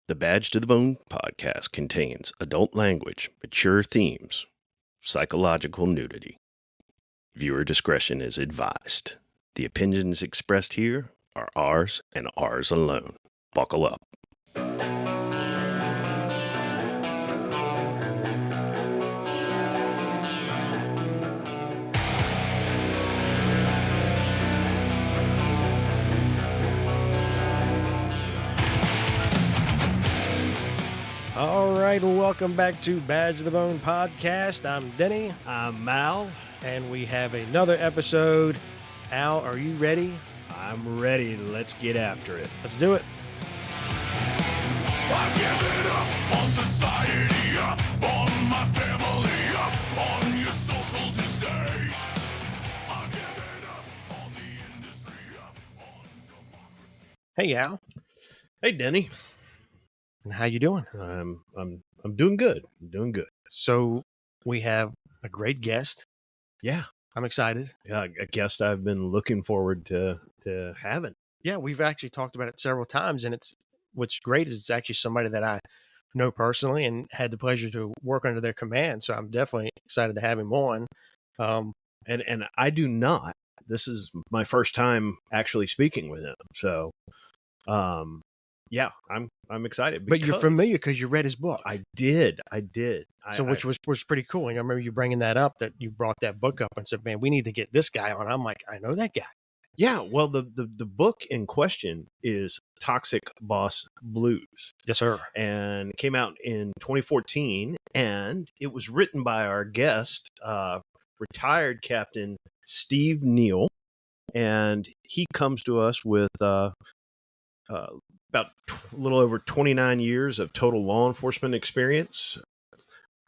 The Badge to the Bone podcast contains adult language, mature themes, psychological nudity. Viewer discretion is advised. The opinions expressed here are ours and ours alone. Buckle up. All right, welcome back to Badge of the Bone podcast. I'm Denny, I'm Mal. and we have another episode. Al, are you ready? I'm ready. Let's get after it. Let's do it. I've given up on society, up on my family, up on your social disease. I've given up on the industry, up on democracy. Hey, Al, Hey, Denny. and how you doing? I'm doing good. I'm doing good. So we have a great guest. Yeah. I'm excited. Yeah, a guest I've been looking forward to having. Yeah, we've actually talked about it several times, and what's great is it's actually somebody that I know personally and had the pleasure to work under their command. So I'm definitely excited to have him on. And I do not. This is my first time actually speaking with him. So, yeah, I'm excited. But you're because familiar because you read his book. I did. Which was pretty cool. And I remember you bringing that up, that you brought that book up and said, man, we need to get this guy on. I'm like, I know that guy. Yeah. Well, the book in question is Toxic Boss Blues. Yes, sir. And it came out in 2014, and it was written by our guest, retired Captain Steve Neal, and he comes to us with about a little over 29 years of total law enforcement experience.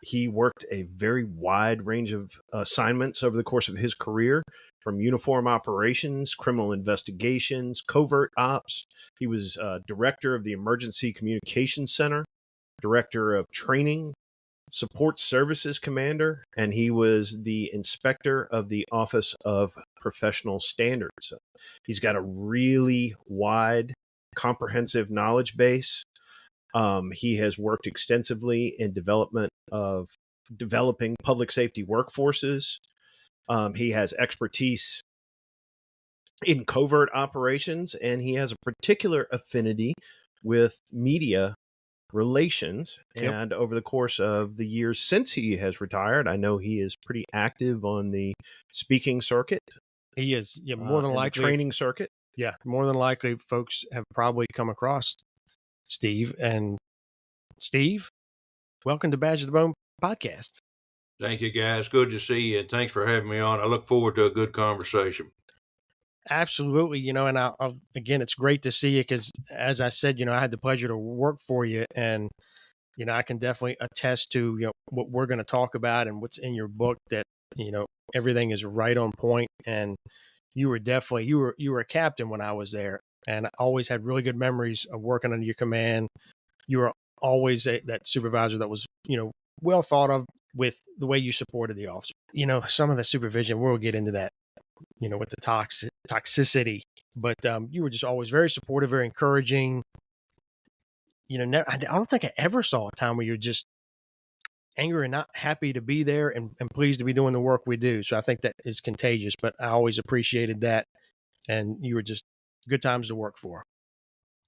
He worked a very wide range of assignments over the course of his career, from uniform operations, criminal investigations, covert ops. He was director of the Emergency Communications Center, director of training, support services commander, and he was the inspector of the Office of Professional Standards. He's got a really wide, comprehensive knowledge base. He has worked extensively in developing public safety workforces. He has expertise in covert operations, and he has a particular affinity with media relations. Yep. And over the course of the years since he has retired, I know he is pretty active on the speaking circuit. He is. Yeah, more than and the likely. training circuit. Yeah, more than likely, folks have probably come across Steve. And Steve, welcome to Badge of the Bone podcast. Thank you, guys. Good to see you, and thanks for having me on. I look forward to a good conversation. Absolutely. And again, it's great to see you because, as I said, I had the pleasure to work for you, and I can definitely attest to what we're going to talk about and what's in your book. That everything is right on point, and you were definitely you were a captain when I was there, and I always had really good memories of working under your command. You were always that supervisor that was well thought of with the way you supported the officer. Some of the supervision, we'll get into that, with the toxicity, but you were just always very supportive, very encouraging. I don't think I ever saw a time where you're just angry and not happy to be there and pleased to be doing the work we do. So I think that is contagious, but I always appreciated that. And you were just good times to work for.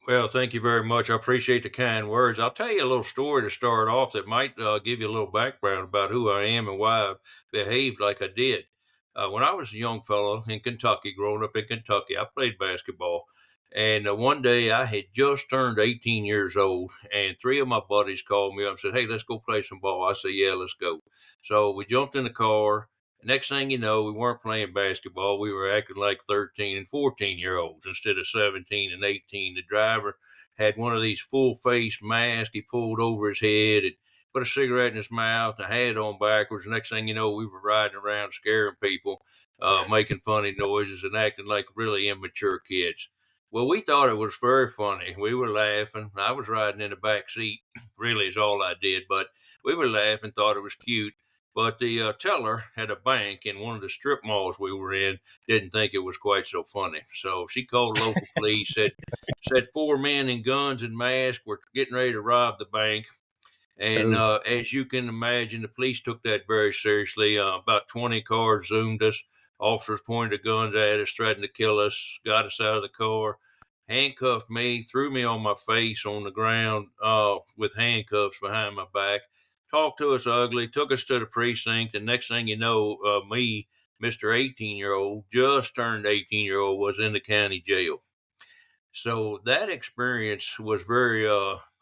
Well, thank you very much. I appreciate the kind words. I'll tell you a little story to start off that might give you a little background about who I am and why I behaved like I did. When I was a young fellow in Kentucky, growing up in Kentucky, I played basketball. And one day I had just turned 18 years old, and three of my buddies called me up and said, "Hey, let's go play some ball." I said, "Yeah, let's go." So we jumped in the car. Next thing you know, we weren't playing basketball. We were acting like 13 and 14-year-olds instead of 17 and 18. The driver had one of these full-face masks he pulled over his head and put a cigarette in his mouth and a hat on backwards. Next thing you know, we were riding around scaring people, making funny noises and acting like really immature kids. Well, we thought it was very funny. We were laughing. I was riding in the back seat, really is all I did, but we were laughing, thought it was cute. But the teller at a bank in one of the strip malls we were in didn't think it was quite so funny. So she called local police, said four men in guns and masks were getting ready to rob the bank. And Oh, as you can imagine, the police took that very seriously. About 20 cars zoomed us. Officers pointed guns at us, threatened to kill us, got us out of the car, handcuffed me, threw me on my face on the ground with handcuffs behind my back, talked to us ugly, took us to the precinct. And next thing you know, me, Mr. 18-year-old, just turned 18-year-old, was in the county jail. So that experience was very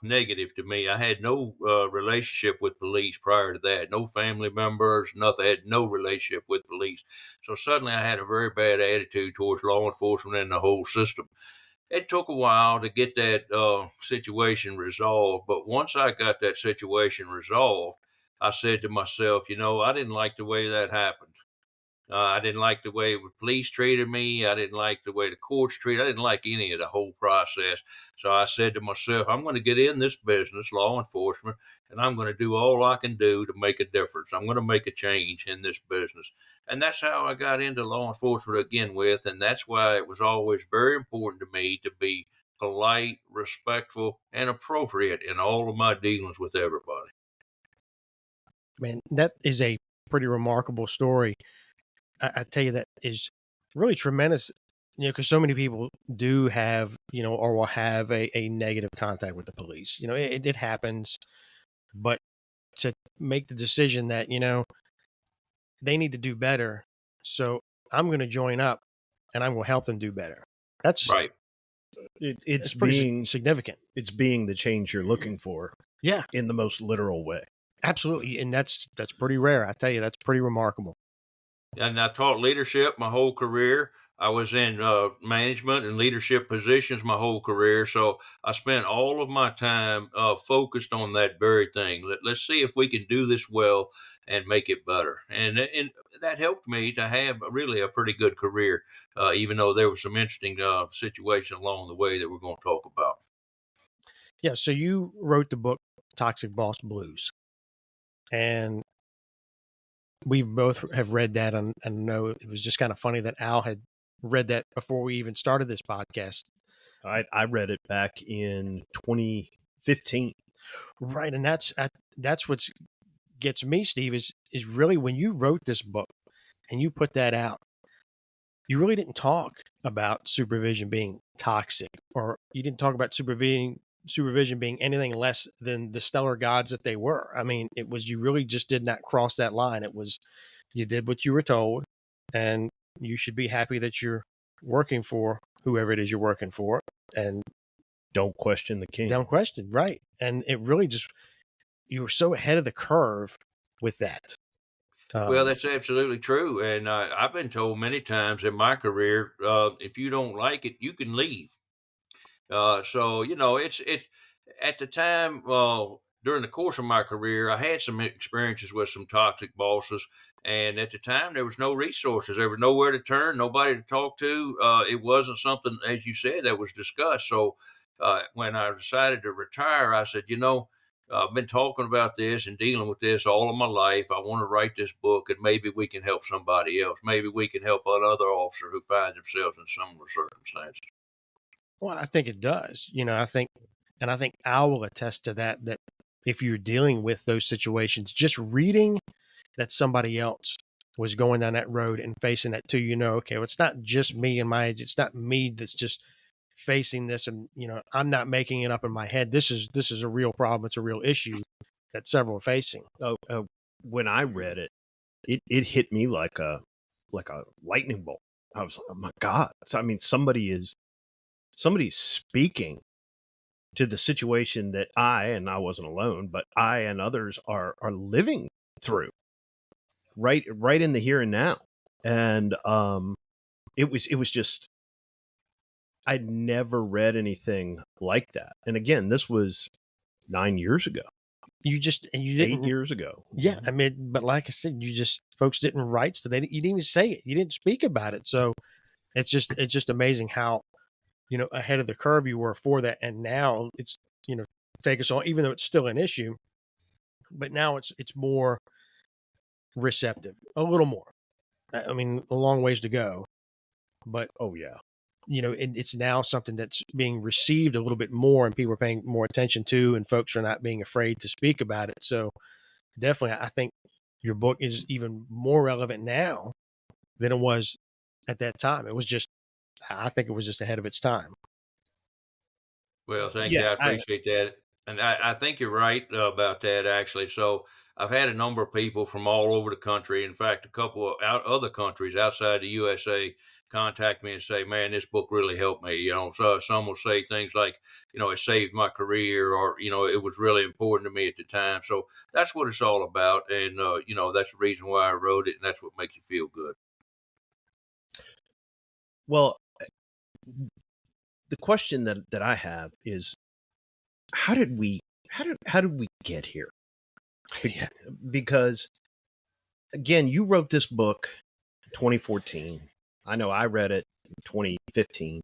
negative to me. I had no relationship with police prior to that, no family members, nothing. I had no relationship with police. So suddenly I had a very bad attitude towards law enforcement and the whole system. It took a while to get that situation resolved, but once I got that situation resolved, I said to myself, I didn't like the way that happened. I didn't like the way the police treated me. I didn't like the way the courts treated. I didn't like any of the whole process. So I said to myself, I'm going to get in this business, law enforcement, and I'm going to do all I can do to make a difference. I'm going to make a change in this business. And that's how I got into law enforcement again with. And that's why it was always very important to me to be polite, respectful, and appropriate in all of my dealings with everybody. Man, that is a pretty remarkable story. I tell you, that is really tremendous, because so many people do have, or will have a negative contact with the police. It happens, but to make the decision that, they need to do better. So I'm going to join up and I'm going to help them do better. That's Right. it's pretty being significant. it's being the change you're looking for Yeah, in the most literal way. absolutely. And that's pretty rare. I tell you, that's pretty remarkable. And I taught leadership my whole career. I was in management and leadership positions my whole career. So I spent all of my time focused on that very thing. Let's see if we can do this well and make it better. And that helped me to have really a pretty good career, even though there was some interesting situations along the way that we're going to talk about. Yeah. So you wrote the book Toxic Boss Blues, and we both have read that, and know it was just kind of funny that Al had read that before we even started this podcast. I read it back in 2015. Right. And that's what gets me, Steve, is really when you wrote this book and you put that out, you really didn't talk about supervision being toxic, or you didn't talk about supervision being anything less than the stellar gods that they were. I mean, it was, you really just did not cross that line. It was, you did what you were told, and you should be happy that you're working for whoever it is you're working for, and Don't question the king. don't question. Right. And it really just, you were so ahead of the curve with that. Well, that's absolutely true. And I've been told many times in my career, if you don't like it, you can leave. So it's at the time during the course of my career, I had some experiences with some toxic bosses, and at the time there was no resources, there was nowhere to turn, nobody to talk to. It wasn't something, as you said, that was discussed. So when I decided to retire, I said, I've been talking about this and dealing with this all of my life. I want to write this book, and maybe we can help somebody else. Maybe we can help another officer who finds themselves in similar circumstances. Well, I think it does. I think Al will attest to that, that if you're dealing with those situations, just reading that somebody else was going down that road and facing that too, okay, well, it's not just me and my age. It's not me that's just facing this, and I'm not making it up in my head. This is a real problem. It's a real issue that several are facing. When I read it, it hit me like a lightning bolt. I was, oh my God. So I mean, somebody's speaking to the situation that I wasn't alone, but I and others are living through right in the here and now. And it was just, I'd never read anything like that. And again, this was 9 years ago. You didn't 8 years ago. Yeah, I mean, but like I said, folks didn't write so you didn't even say it. You didn't speak about it. So it's just amazing how, ahead of the curve you were for that. And now it's, take us on, even though it's still an issue, but now it's more receptive, a little more. I mean, a long ways to go, but Oh yeah. it's now something that's being received a little bit more, and people are paying more attention to, and folks are not being afraid to speak about it. So definitely, I think your book is even more relevant now than it was at that time. I think it was just ahead of its time. Well, thank you. Yeah. I appreciate that. And I think you're right about that, actually. So I've had a number of people from all over the country, in fact, a couple of other countries outside the USA contact me and say, man, this book really helped me. So some will say things like, it saved my career, or, it was really important to me at the time. So that's what it's all about. And, that's the reason why I wrote it. And that's what makes you feel good. Well, the question that I have is, how did we get here? Yeah. Because again, you wrote this book in 2014. I know I read it in 2015.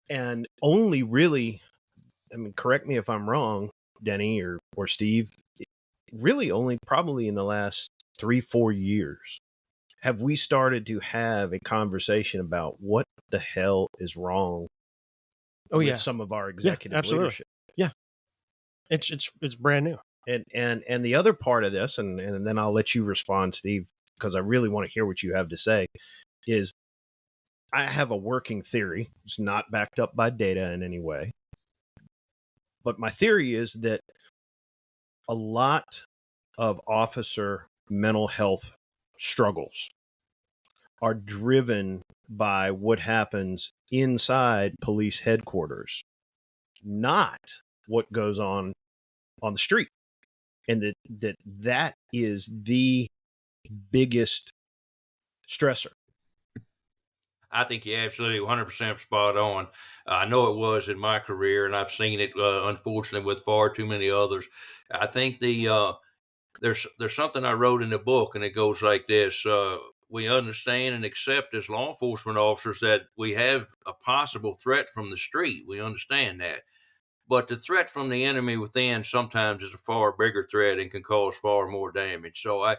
And only really, I mean, correct me if I'm wrong, Denny or Steve, really only probably in the last 3-4 years have we started to have a conversation about what the hell is wrong with some of our executive absolutely. leadership. Yeah. It's brand new. And the other part of this, and then I'll let you respond, Steve, because I really want to hear what you have to say, is I have a working theory. It's not backed up by data in any way. But my theory is that a lot of officer mental health struggles are driven by what happens inside police headquarters, not what goes on the street. And that is the biggest stressor. I think you're absolutely 100% spot on. I know it was in my career, and I've seen it, unfortunately, with far too many others. I think there's something I wrote in the book, and it goes like this: we understand and accept as law enforcement officers that we have a possible threat from the street. We understand that. But the threat from the enemy within sometimes is a far bigger threat and can cause far more damage. So I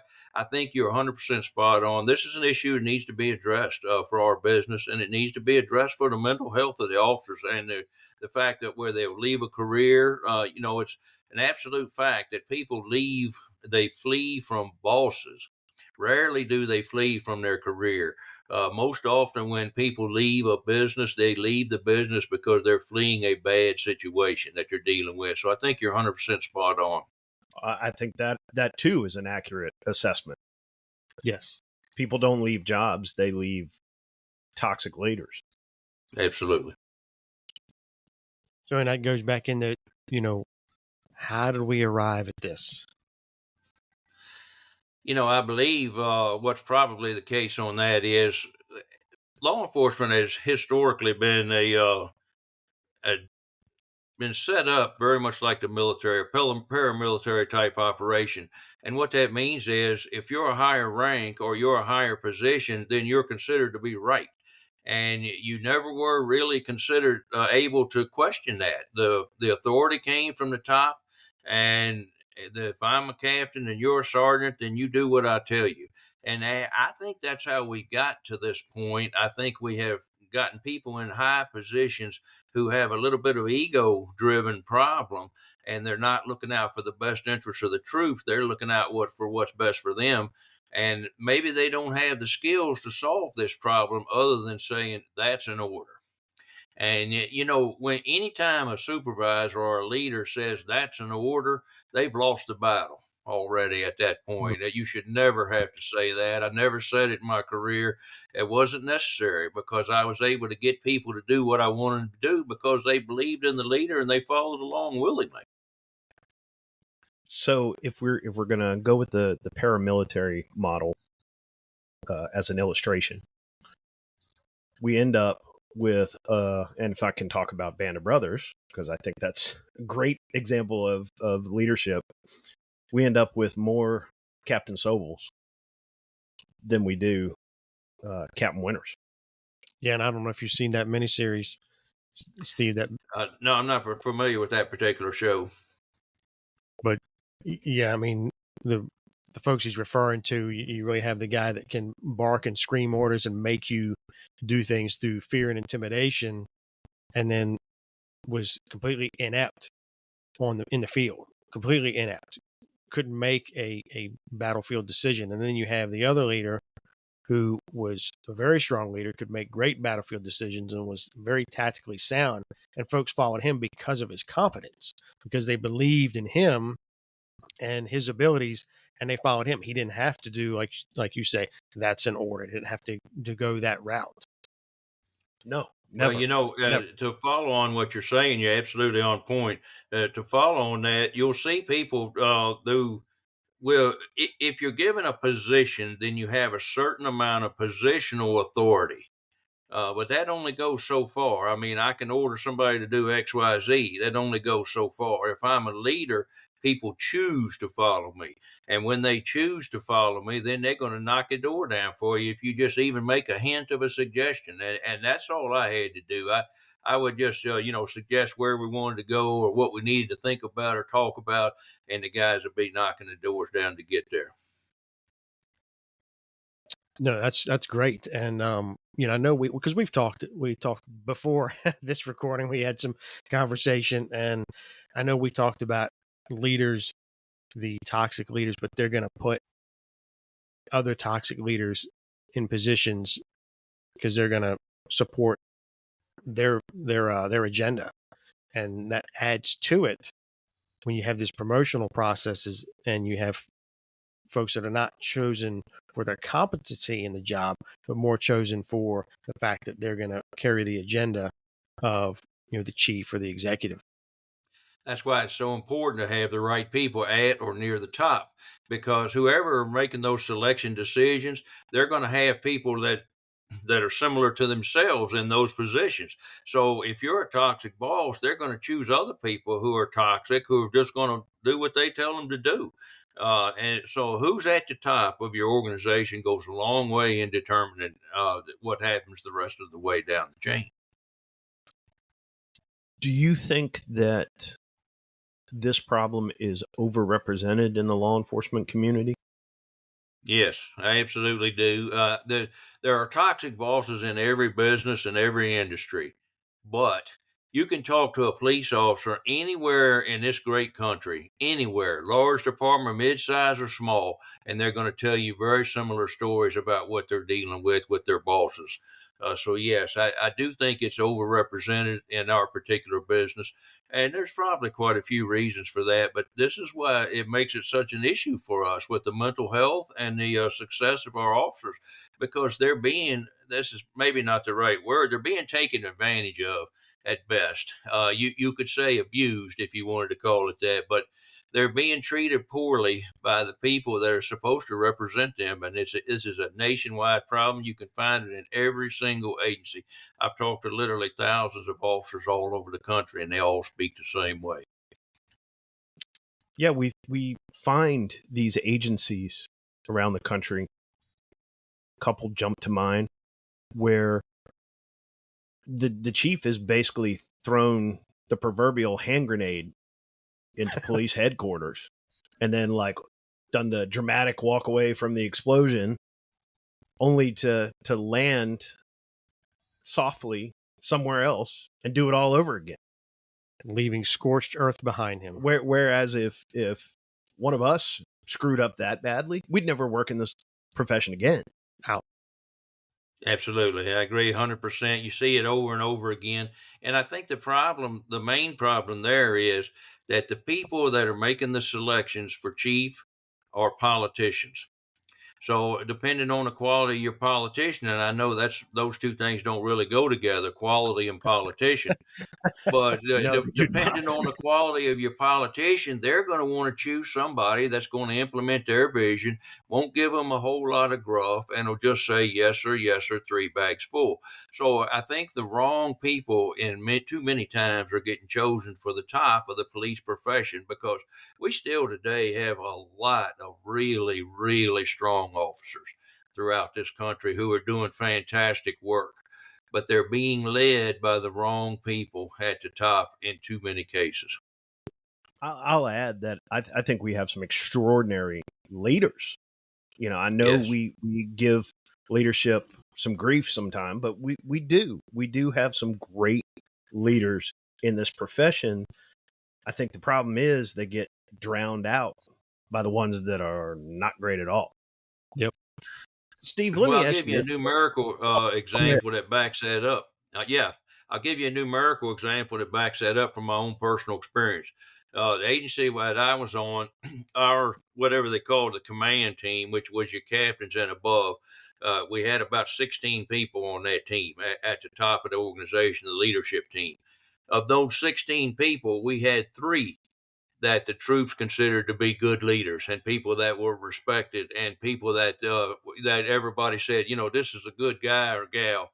think you're 100% spot on. This is an issue that needs to be addressed for our business, and it needs to be addressed for the mental health of the officers, and the fact that where they'll leave a career, it's an absolute fact that people they flee from bosses. Rarely do they flee from their career. Most often, when people leave a business, they leave the business because they're fleeing a bad situation that they're dealing with. So I think you're 100% spot on. I think that too is an accurate assessment. Yes. People don't leave jobs, they leave toxic leaders. Absolutely. So, and that goes back into, how did we arrive at this? I believe what's probably the case on that is law enforcement has historically been been set up very much like the military, a paramilitary type operation. And what that means is if you're a higher rank or you're a higher position, then you're considered to be right. And you never were really considered able to question that. The authority came from the top, and if I'm a captain and you're a sergeant, then you do what I tell you. And I think that's how we got to this point. I think we have gotten people in high positions who have a little bit of ego driven problem, and they're not looking out for the best interests of the troops. They're looking out for what's best for them. And maybe they don't have the skills to solve this problem other than saying that's an order. And when anytime a supervisor or a leader says that's an order, they've lost the battle already at that point. That you should never have to say that. I never said it in my career. It wasn't necessary because I was able to get people to do what I wanted them to do because they believed in the leader and they followed along willingly. So if we're going to go with the paramilitary model as an illustration, we end up with and if I can talk about Band of Brothers, because I think that's a great example of leadership, we end up with more Captain Sobels than we do Captain Winters. Yeah, and I don't know if you've seen that miniseries, Steve. No, I'm not familiar with that particular show. But yeah, I mean, the the folks he's referring to, you really have the guy that can bark and scream orders and make you do things through fear and intimidation, and then was completely inept in the field, completely inept, couldn't make a battlefield decision. And then you have the other leader who was a very strong leader, could make great battlefield decisions, and was very tactically sound. And folks followed him because of his competence, because they believed in him and his abilities, and they followed him. He didn't have to do like you say, that's an order. He didn't have to go that route. No, Well, never. Never. to follow on what you're saying, you're absolutely on point. To follow on that, you'll see people who will, if you're given a position, then you have a certain amount of positional authority. But that only goes so far. I mean, I can order somebody to do X, Y, Z. That only goes so far. If I'm a leader, people choose to follow me. And when they choose to follow me, then they're going to knock a door down for you if you just even make a hint of a suggestion. And that's all I had to do. I would just, suggest where we wanted to go or what we needed to think about or talk about, and the guys would be knocking the doors down to get there. No, that's great. And I know because we talked before this recording, we had some conversation, and I know we talked about leaders, the toxic leaders, but they're going to put other toxic leaders in positions because they're going to support their agenda, and that adds to it when you have these promotional processes and you have folks that are not chosen for their competency in the job, but more chosen for the fact that they're going to carry the agenda of the chief or the executive. That's why it's so important to have the right people at or near the top, because whoever are making those selection decisions, they're going to have people that are similar to themselves in those positions. So if you're a toxic boss, they're going to choose other people who are toxic, who are just going to do what they tell them to do. And so who's at the top of your organization goes a long way in determining what happens the rest of the way down the chain. Do you think that this problem is overrepresented in the law enforcement community? Yes, I absolutely do. There are toxic bosses in every business and every industry, but you can talk to a police officer anywhere in this great country, anywhere, large department, mid-size or small, and they're going to tell you very similar stories about what they're dealing with their bosses. So yes, I do think it's overrepresented in our particular business. And there's probably quite a few reasons for that, but this is why it makes it such an issue for us with the mental health and the success of our officers, because this is maybe not the right word, they're being taken advantage of at best. You could say abused if you wanted to call it that, but they're being treated poorly by the people that are supposed to represent them. And this is a nationwide problem. You can find it in every single agency. I've talked to literally thousands of officers all over the country, and they all speak the same way. Yeah, we find these agencies around the country. A couple jump to mind where the chief has basically thrown the proverbial hand grenade into police headquarters, and then done the dramatic walk away from the explosion, only to land softly somewhere else and do it all over again, leaving scorched earth behind him. Whereas if one of us screwed up that badly, we'd never work in this profession again. Out. Absolutely. I agree 100%. You see it over and over again. And I think the main problem there is that the people that are making the selections for chief are politicians. So depending on the quality of your politician, and I know those two things don't really go together, quality and politician. But No, they do depending not. on the quality of your politician, they're going to want to choose somebody that's going to implement their vision, won't give them a whole lot of gruff, and will just say yes sir, 3 bags full. So I think the wrong people too many times are getting chosen for the top of the police profession, because we still today have a lot of really, really strong officers throughout this country who are doing fantastic work, but they're being led by the wrong people at the top in too many cases. I'll add that I think we have some extraordinary leaders. I know Yes. we give leadership some grief sometime, but we do have some great leaders in this profession. I think the problem is they get drowned out by the ones that are not great at all. Yep. Steve, let Well, me I'll ask give you a you. numerical Go ahead. example that backs that up. Yeah, I'll give you a numerical example that backs that up from my own personal experience. The agency that I was on, our whatever they called the command team, which was your captains and above, we had about 16 people on that team at the top of the organization, the leadership team. Of those 16 people, we had three that the troops considered to be good leaders and people that were respected and people that everybody said, this is a good guy or gal.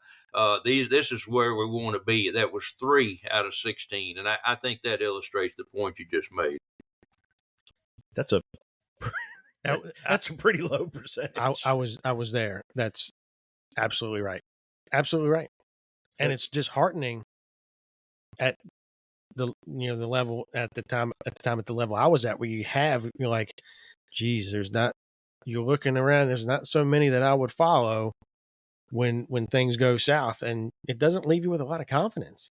This is where we want to be. That was 3 out of 16, and I think that illustrates the point you just made. That's a I, that's a pretty low percentage. I was there. That's absolutely right. Absolutely right. And it's disheartening at the the level at the time at the level I was at, where you're like, geez, you're looking around, there's not so many that I would follow when things go south, and it doesn't leave you with a lot of confidence.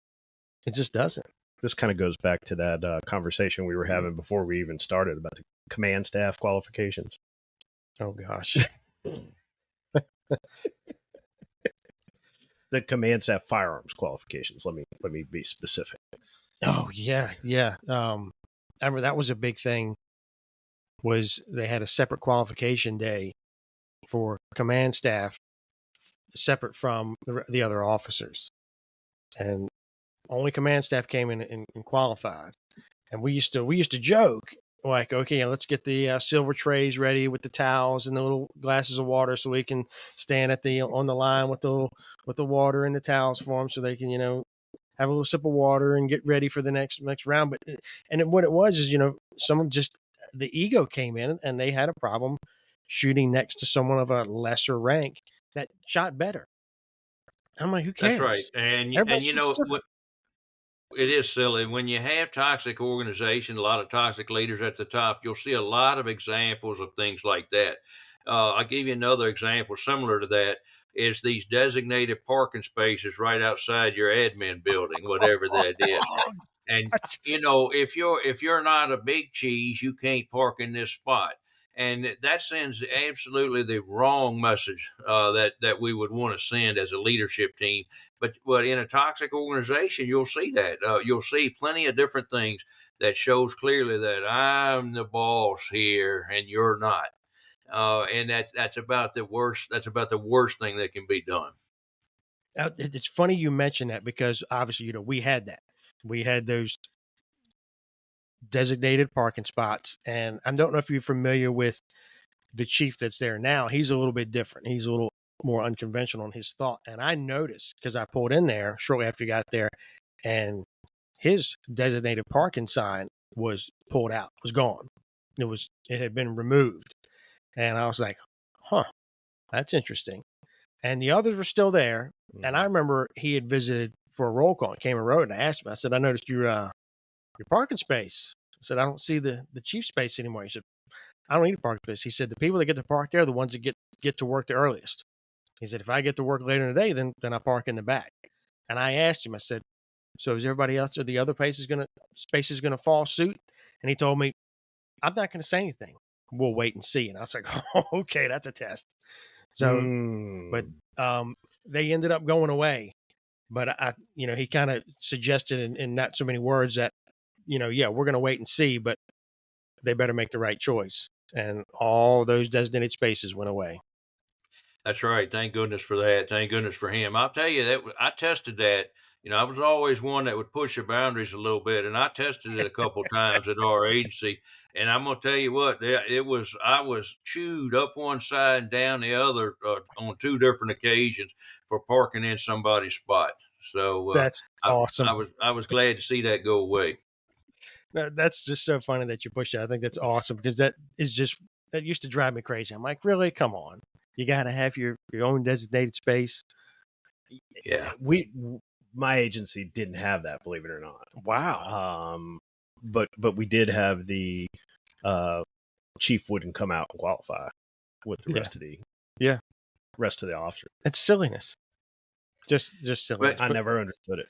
It just doesn't. This kind of goes back to that conversation we were having before we even started about the command staff qualifications. Oh gosh. The command staff firearms qualifications. Let me be specific. Oh yeah. I remember that was a big thing. Was they had a separate qualification day for command staff, separate from the other officers, and only command staff came in and qualified. And we used to joke like, okay, let's get the silver trays ready with the towels and the little glasses of water, so we can stand on the line with the water and the towels for them, so they can have a little sip of water and get ready for the next round. But what it was is someone just, the ego came in and they had a problem shooting next to someone of a lesser rank that shot better. I'm like, who cares? That's right, and Everybody you shoots know different. it is silly when you have toxic organization, a lot of toxic leaders at the top. You'll see a lot of examples of things like that. I'll give you another example similar to that. Is these designated parking spaces right outside your admin building, whatever that is. And if you're not a big cheese, you can't park in this spot. And that sends absolutely the wrong message that we would want to send as a leadership team. But in a toxic organization, you'll see that you'll see plenty of different things that shows clearly that I'm the boss here and you're not. And that's about the worst. That's about the worst thing that can be done. It's funny you mention that, because obviously, we had that. We had those designated parking spots. And I don't know if you're familiar with the chief that's there now. He's a little bit different. He's a little more unconventional in his thought. And I noticed, because I pulled in there shortly after he got there, and his designated parking sign was pulled out, was gone. It had been removed. And I was like, huh, that's interesting. And the others were still there. And I remember he had visited for a roll call and came and wrote, and I asked him, I said, I noticed your parking space. I said, I don't see the chief space anymore. He said, I don't need a parking space. He said, the people that get to park there are the ones that get to work the earliest. He said, if I get to work later in the day, then I park in the back. And I asked him, I said, so is everybody else, are the other spaces going to fall suit? And he told me, I'm not going to say anything. We'll wait and see. And I was like, oh, okay, that's a test. So, but they ended up going away. But he kind of suggested in not so many words that, yeah, we're going to wait and see, but they better make the right choice. And all those designated spaces went away. That's right. Thank goodness for that. Thank goodness for him. I'll tell you that I tested that. I was always one that would push the boundaries a little bit, and I tested it a couple of times at our agency. And I'm gonna tell you what, I was chewed up one side and down the other on 2 different occasions for parking in somebody's spot. So That's awesome. I was glad to see that go away. That's just so funny that you push it. I think that's awesome, because that used to drive me crazy. I'm like, really? Come on. You got to have your own designated space. Yeah. My agency didn't have that, believe it or not. Wow. But we did have the chief wouldn't come out and qualify with the Yeah. rest of the officers. It's silliness. Just silliness. I never understood it.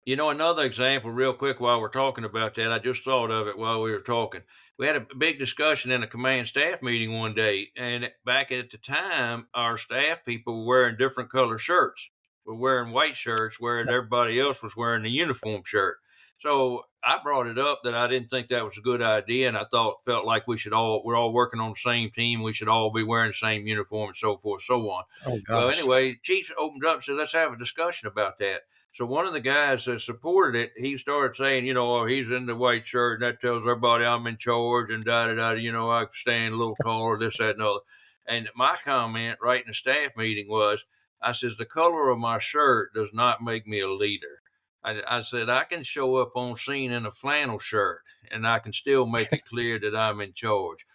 You know, another example, real quick, while we're talking about that, I just thought of it while we were talking. We had a big discussion in a command staff meeting one day, and back at the time, our staff people were wearing different color shirts. We're wearing white shirts, where everybody else was wearing the uniform shirt. So I brought it up that I didn't think that was a good idea, and I felt like we're all working on the same team. We should all be wearing the same uniform, and so forth, so on. Oh Well, gosh. anyway, Chief opened up and said, "Let's have a discussion about that." So one of the guys that supported it, he started saying, oh, he's in the white shirt, and that tells everybody I'm in charge, and da da da. I stand a little taller, this, that, and other. And my comment right in the staff meeting was, I says, the color of my shirt does not make me a leader. I said, I can show up on scene in a flannel shirt, and I can still make it clear that I'm in charge.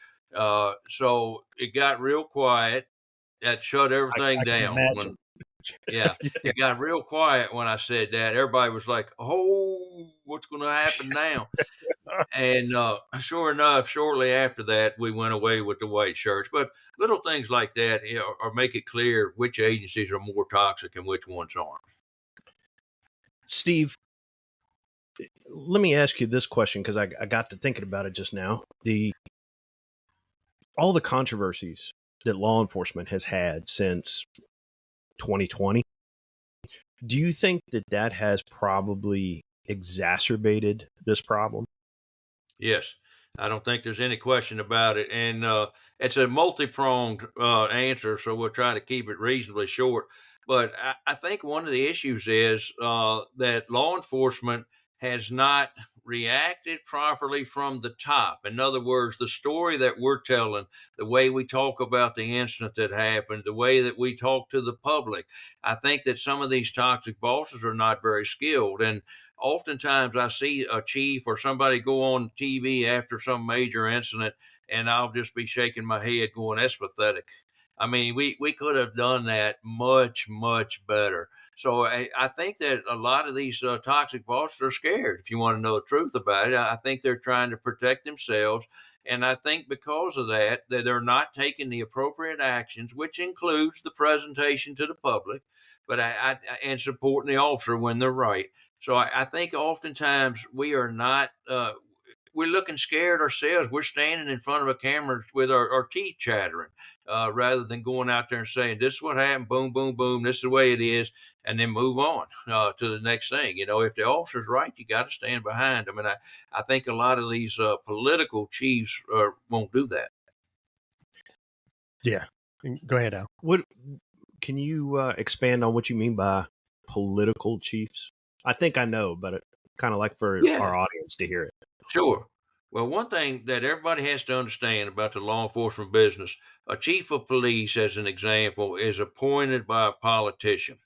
So it got real quiet. That shut everything I can down. imagine. Yeah, it got real quiet when I said that. Everybody was like, "Oh, what's going to happen now?" And sure enough, shortly after that, we went away with the white shirts. But little things like that, or make it clear which agencies are more toxic and which ones aren't. Steve, let me ask you this question, because I got to thinking about it just now. All the controversies that law enforcement has had since 2020, do you think that has probably exacerbated this problem? Yes, I don't think there's any question about it. And it's a multi-pronged answer, so we'll try to keep it reasonably short. But I think one of the issues is that law enforcement has not reacted properly from the top. In other words, the story that we're telling, the way we talk about the incident that happened, the way that we talk to the public, I think that some of these toxic bosses are not very skilled. And oftentimes I see a chief or somebody go on TV after some major incident, and I'll just be shaking my head going, that's pathetic. I mean, we could have done that much, much better. So I think that a lot of these toxic bosses are scared, if you want to know the truth about it. I think they're trying to protect themselves. And I think because of that they're not taking the appropriate actions, which includes the presentation to the public, but and supporting the officer when they're right. So I think oftentimes we are not, we're looking scared ourselves. We're standing in front of a camera with our teeth chattering rather than going out there and saying, this is what happened, boom, boom, boom, this is the way it is, and then move on to the next thing. If the officer's right, you got to stand behind them. And I think a lot of these political chiefs won't do that. Yeah. Go ahead, Al. Can you expand on what you mean by political chiefs? I think I know, but kind of like for our audience to hear it. Sure. Well, one thing that everybody has to understand about the law enforcement business, a chief of police, as an example, is appointed by a politician.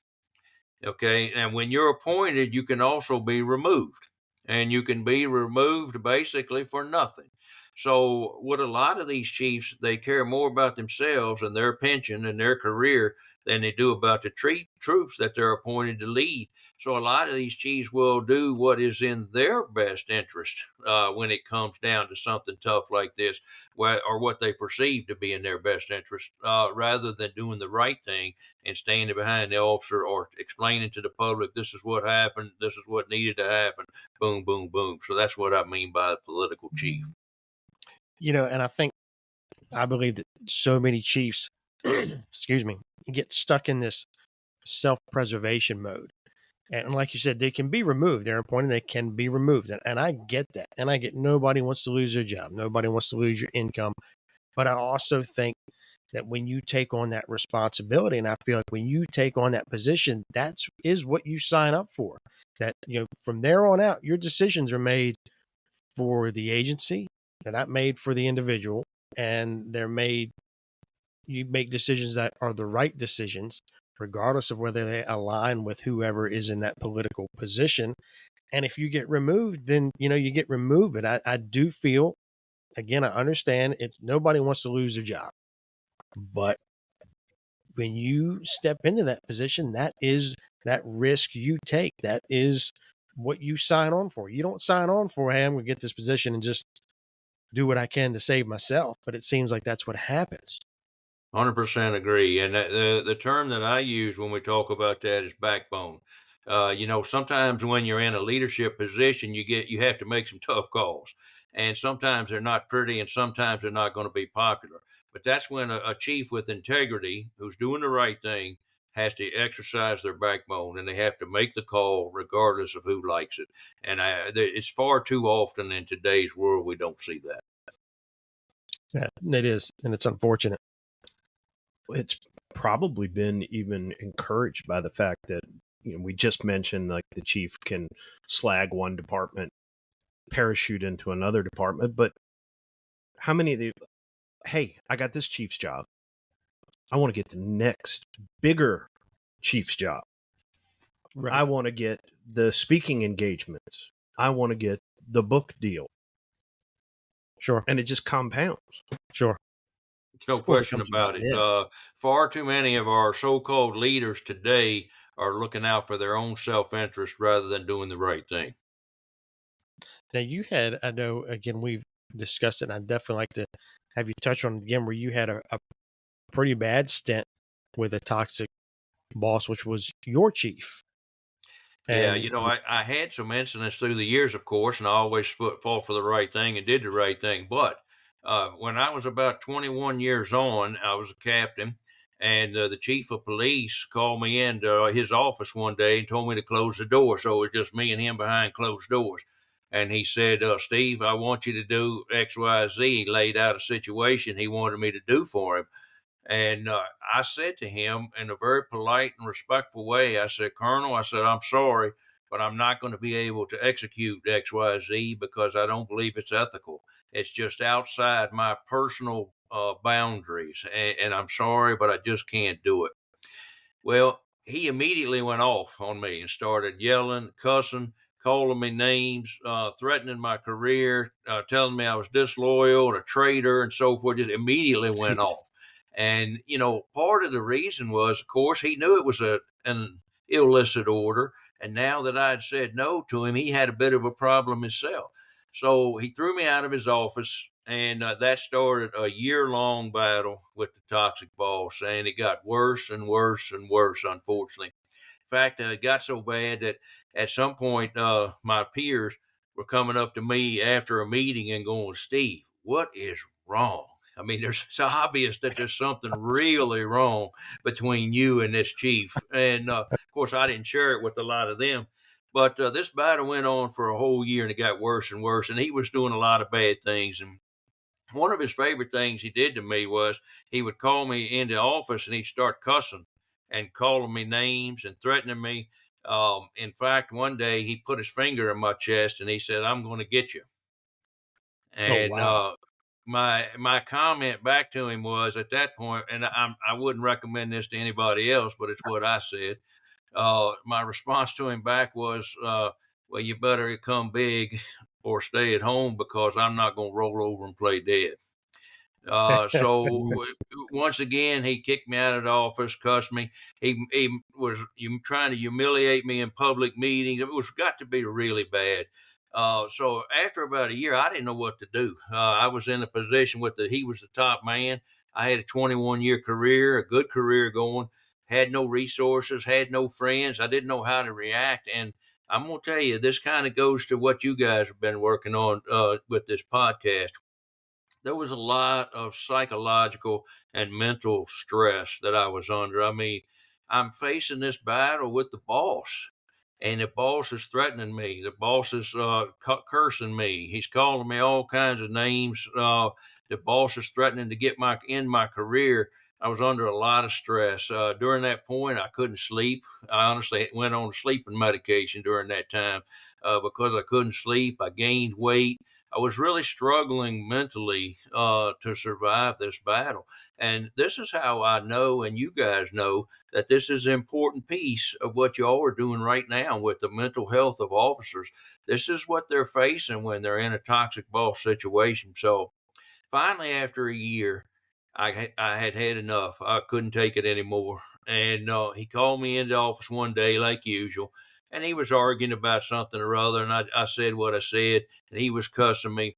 Okay. And when you're appointed, you can also be removed, and you can be removed basically for nothing. So, what a lot of these chiefs, they care more about themselves and their pension and their career than they do about the troops that they're appointed to lead. So, a lot of these chiefs will do what is in their best interest when it comes down to something tough like this, or what they perceive to be in their best interest, rather than doing the right thing and standing behind the officer or explaining to the public, this is what happened, this is what needed to happen, boom, boom, boom. So that's what I mean by a political chief. And I believe that so many chiefs, excuse me, get stuck in this self-preservation mode. And like you said, they can be removed. They're appointed, they can be removed. And I get that. And I get nobody wants to lose their job. Nobody wants to lose your income. But I also think that when you take on that responsibility, and I feel like when you take on that position, is what you sign up for. That, from there on out, your decisions are made for the agency. They're not made for the individual, and you make decisions that are the right decisions, regardless of whether they align with whoever is in that political position. And if you get removed, then, you get removed. But I do feel, again, I understand nobody wants to lose their job. But when you step into that position, that is that risk you take. That is what you sign on for. You don't sign on for, hey, I'm going to get this position and just do what I can to save myself. But it seems like that's what happens. 100% agree. And the term that I use when we talk about that is backbone. Sometimes when you're in a leadership position, you have to make some tough calls, and sometimes they're not pretty, and sometimes they're not going to be popular. But that's when a chief with integrity, who's doing the right thing, has to exercise their backbone, and they have to make the call regardless of who likes it. And it's far too often in today's world we don't see that. Yeah, it is, and it's unfortunate. It's probably been even encouraged by the fact that, we just mentioned, like, the chief can slag one department, parachute into another department, but how many of the, hey, I got this chief's job, I want to get the next bigger chief's job. Right. I want to get the speaking engagements. I want to get the book deal. Sure. And it just compounds. Sure. There's no question about it. Far too many of our so-called leaders today are looking out for their own self-interest rather than doing the right thing. Now I know, again, we've discussed it, and I'd definitely like to have you touch on it again, where you had a pretty bad stint with a toxic boss, which was your chief. Yeah, And I had some incidents through the years, of course, and I always fought for the right thing and did the right thing. But when I was about 21 years on, I was a captain, and the chief of police called me into his office one day and told me to close the door. So it was just me and him behind closed doors. And he said, Steve, I want you to do X, Y, Z. He laid out a situation he wanted me to do for him. And I said to him in a very polite and respectful way, I said, Colonel, I said, I'm sorry, but I'm not going to be able to execute XYZ because I don't believe it's ethical. It's just outside my personal boundaries. And I'm sorry, but I just can't do it. Well, he immediately went off on me and started yelling, cussing, calling me names, threatening my career, telling me I was disloyal and a traitor and so forth. Just immediately went Jeez. off. And part of the reason was, of course, he knew it was an illicit order. And now that I'd said no to him, he had a bit of a problem himself. So he threw me out of his office, and that started a year-long battle with the toxic boss, and it got worse and worse and worse, unfortunately. In fact, it got so bad that at some point, my peers were coming up to me after a meeting and going, Steve, what is wrong? I mean, it's obvious that there's something really wrong between you and this chief. And of course, I didn't share it with a lot of them. But this battle went on for a whole year, and it got worse and worse. And he was doing a lot of bad things. And one of his favorite things he did to me was he would call me into office and he'd start cussing and calling me names and threatening me. In fact, one day he put his finger in my chest and he said, I'm going to get you. Oh, And wow. my comment back to him was at that point, and I wouldn't recommend this to anybody else, but it's what I said. My response to him back was, well, you better come big or stay at home because I'm not going to roll over and play dead. So once again, he kicked me out of the office, cussed me. He was trying to humiliate me in public meetings. It was got to be really bad. So after about a year, I didn't know what to do. I was in a position he was the top man. I had a 21-year career, a good career going, had no resources, had no friends. I didn't know how to react. And I'm going to tell you, this kind of goes to what you guys have been working on with this podcast. There was a lot of psychological and mental stress that I was under. I mean, I'm facing this battle with the boss, and the boss is threatening me. The boss is cursing me. He's calling me all kinds of names. The boss is threatening to end my career. I was under a lot of stress. During that point, I couldn't sleep. I honestly went on sleeping medication during that time because I couldn't sleep. I gained weight. I was really struggling mentally to survive this battle. And this is how I know, and you guys know, that this is an important piece of what y'all are doing right now with the mental health of officers. This is what they're facing when they're in a toxic boss situation. So finally, after a year, I had had enough. I couldn't take it anymore. And he called me into the office one day, like usual, and he was arguing about something or other. And I said what I said, and he was cussing me.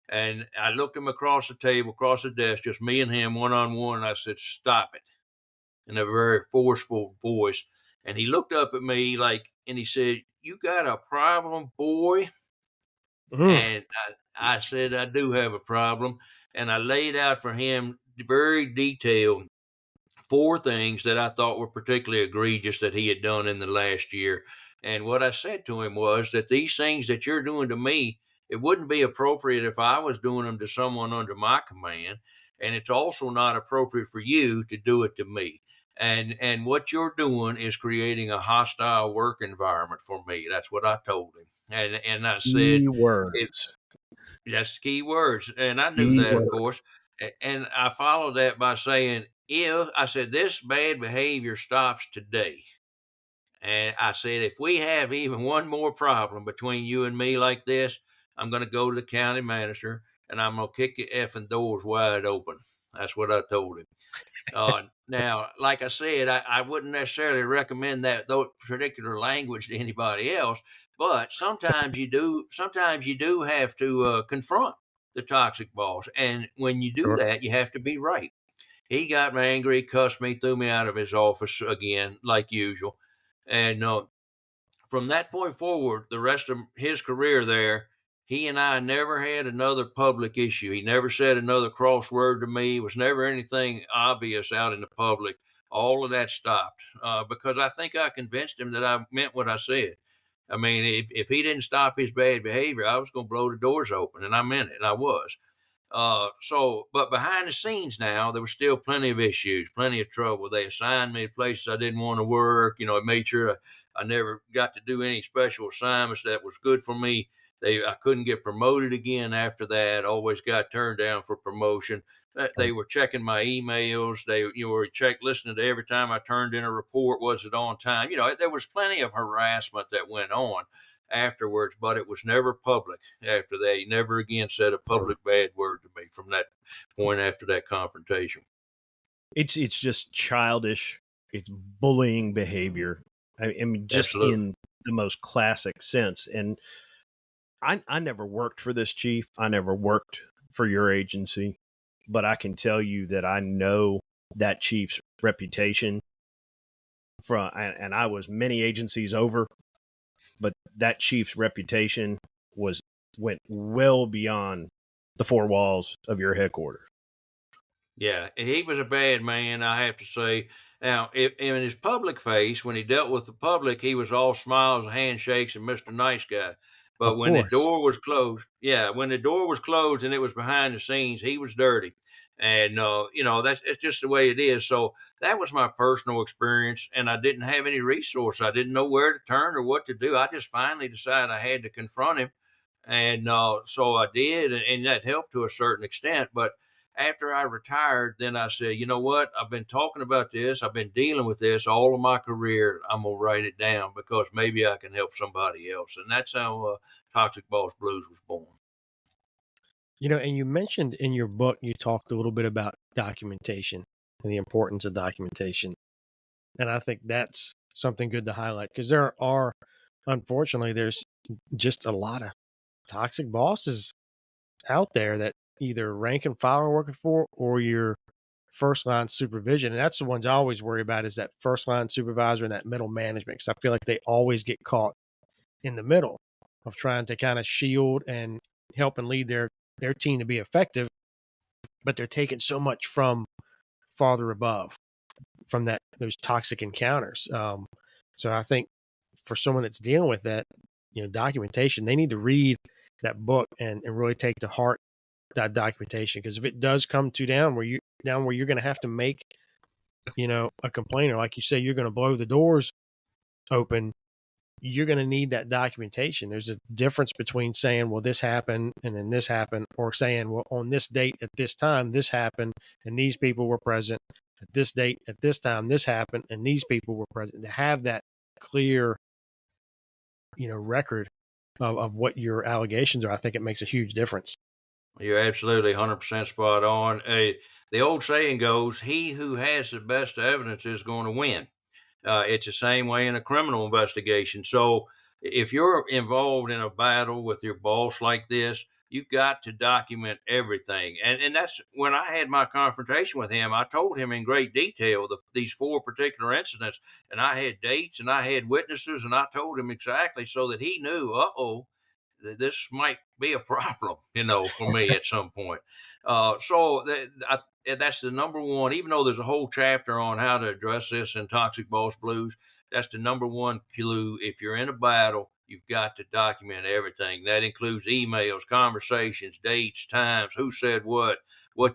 And I looked him across the table, across the desk, just me and him one on one. And I said, "Stop it," in a very forceful voice. And he looked up at me and he said, "You got a problem, boy?" Mm. And I said, "I do have a problem." And I laid out for him very detailed four things that I thought were particularly egregious that he had done in the last year. And what I said to him was that these things that you're doing to me, it wouldn't be appropriate if I was doing them to someone under my command. And it's also not appropriate for you to do it to me. And what you're doing is creating a hostile work environment for me. That's what I told him. And I said, Key if words. that's key words. And I knew Key that, of words. course. And I followed that by saying, if I said, this bad behavior stops today. And I said, if we have even one more problem between you and me like this, I'm going to go to the county manager and I'm going to kick your effing doors wide open. That's what I told him. Now, like I said, I wouldn't necessarily recommend that particular language to anybody else, but sometimes you do. Sometimes you do have to confront the toxic boss, and when you do Sure. that, you have to be right. He got me angry, cussed me, threw me out of his office again, like usual, and from that point forward, the rest of his career there, he and I never had another public issue. He never said another cross word to me. It was never anything obvious out in the public. All of that stopped because I think I convinced him that I meant what I said. I mean, if he didn't stop his bad behavior, I was going to blow the doors open, and I meant it, and I was. But behind the scenes now, there was still plenty of issues, plenty of trouble. They assigned me to places I didn't want to work. It made sure I never got to do any special assignments that was good for me. I couldn't get promoted again after that. Always got turned down for promotion. They were checking my emails. They were listening to every time I turned in a report. Was it on time? There was plenty of harassment that went on afterwards, but it was never public after that. He never again said a public bad word to me from that point after that confrontation. It's just childish. It's bullying behavior. I mean, just Absolutely. in the most classic sense. And I never worked for this chief. I never worked for your agency, but I can tell you that I know that chief's reputation and I was many agencies over, but that chief's reputation went well beyond the four walls of your headquarters. Yeah, he was a bad man, I have to say. Now, in his public face, when he dealt with the public, he was all smiles and handshakes and Mr. Nice Guy. But Of when the course. door was closed, when the door was closed and it was behind the scenes, he was dirty. And it's just the way it is. So that was my personal experience, and I didn't have any resource. I didn't know where to turn or what to do. I just finally decided I had to confront him, and so I did, and that helped to a certain extent. But after I retired, then I said, you know what? I've been talking about this. I've been dealing with this all of my career. I'm going to write it down because maybe I can help somebody else. And that's how Toxic Boss Blues was born. And you mentioned in your book, you talked a little bit about documentation and the importance of documentation. And I think that's something good to highlight because unfortunately, there's just a lot of toxic bosses out there that either rank and file are working for or your first line supervision. And that's the ones I always worry about is that first line supervisor and that middle management. Cause I feel like they always get caught in the middle of trying to kind of shield and help and lead their team to be effective, but they're taking so much from farther above from those toxic encounters. So I think for someone that's dealing with that, documentation, they need to read that book and really take to heart that documentation. Because if it does come to down where you're going to have to make, a complaint, or like you say, you're going to blow the doors open, you're going to need that documentation. There's a difference between saying, well, this happened and then this happened, or saying, well, on this date at this time, this happened and these people were present. At this date at this time, this happened and these people were present. To have that clear, record of what your allegations are, I think it makes a huge difference. You're absolutely 100% spot on. The old saying goes, he who has the best evidence is going to win. It's the same way in a criminal investigation. So if you're involved in a battle with your boss like this, You've got to document everything. And that's when I had my confrontation with him. I told him in great detail these 4 particular incidents, and I had dates and I had witnesses, and I told him exactly so that he knew, this might be a problem, for me at some point. That's the number one, even though there's a whole chapter on how to address this in Toxic Boss Blues, that's the number one clue. If you're in a battle, you've got to document everything. That includes emails, conversations, dates, times, who said what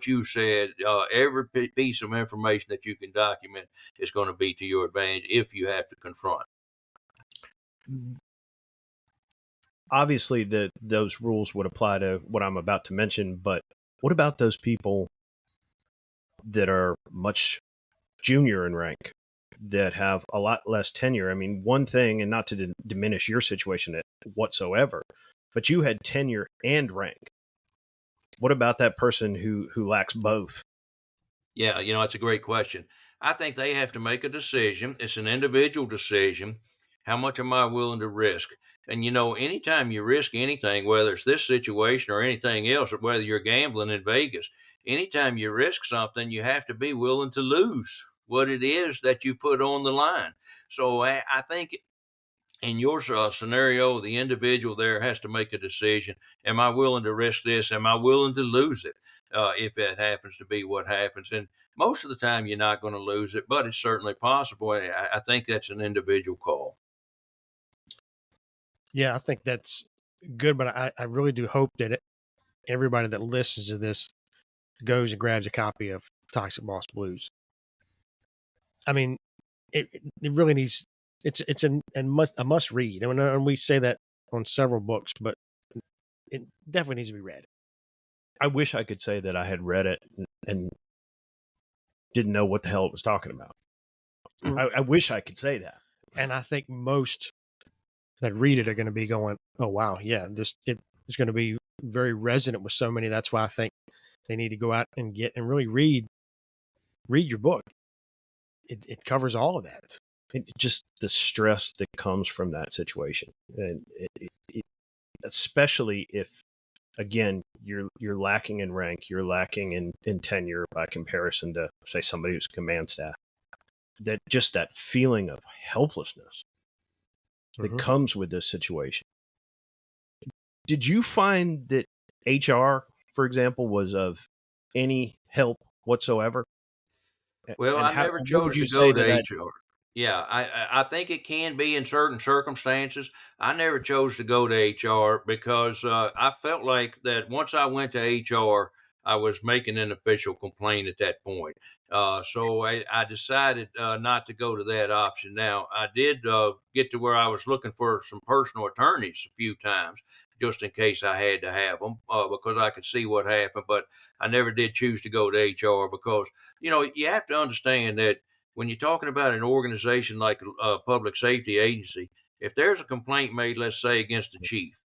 you said. Every piece of information that you can document is going to be to your advantage if you have to confront. Obviously, those rules would apply to what I'm about to mention, but what about those people that are much junior in rank, that have a lot less tenure? I mean, one thing, and not to diminish your situation whatsoever, but you had tenure and rank. What about that person who lacks both? Yeah, it's a great question. I think they have to make a decision. It's an individual decision. How much am I willing to risk? And anytime you risk anything, whether it's this situation or anything else, or whether you're gambling in Vegas, anytime you risk something, you have to be willing to lose what it is that you put on the line. So I think in your scenario, the individual there has to make a decision. Am I willing to risk this? Am I willing to lose it if that happens to be what happens? And most of the time, you're not going to lose it, but it's certainly possible. I think that's an individual call. Yeah, I think that's good, but I really do hope that everybody that listens to this goes and grabs a copy of Toxic Boss Blues. I mean, it really needs. It's a must read, and we say that on several books, but it definitely needs to be read. I wish I could say that I had read it and didn't know what the hell it was talking about. I wish I could say that. And I think most that read it are going to be going, "Oh wow, yeah, it's going to be very resonant with so many." That's why I think they need to go out and really read your book. It covers all of that. Just the stress that comes from that situation, and especially if, again, you're lacking in rank, you're lacking in tenure by comparison to, say, somebody who's command staff. That feeling of helplessness that comes with this situation. Did you find that HR, for example, was of any help whatsoever? Well, I never chose to go to HR. Yeah, I think it can be in certain circumstances. I never chose to go to HR because I felt like that once I went to HR, I was making an official complaint at that point. So I decided not to go to that option. Now, I did get to where I was looking for some personal attorneys a few times, just in case I had to have them, because I could see what happened. But I never did choose to go to HR because, you have to understand that when you're talking about an organization like a public safety agency, if there's a complaint made, let's say, against the chief,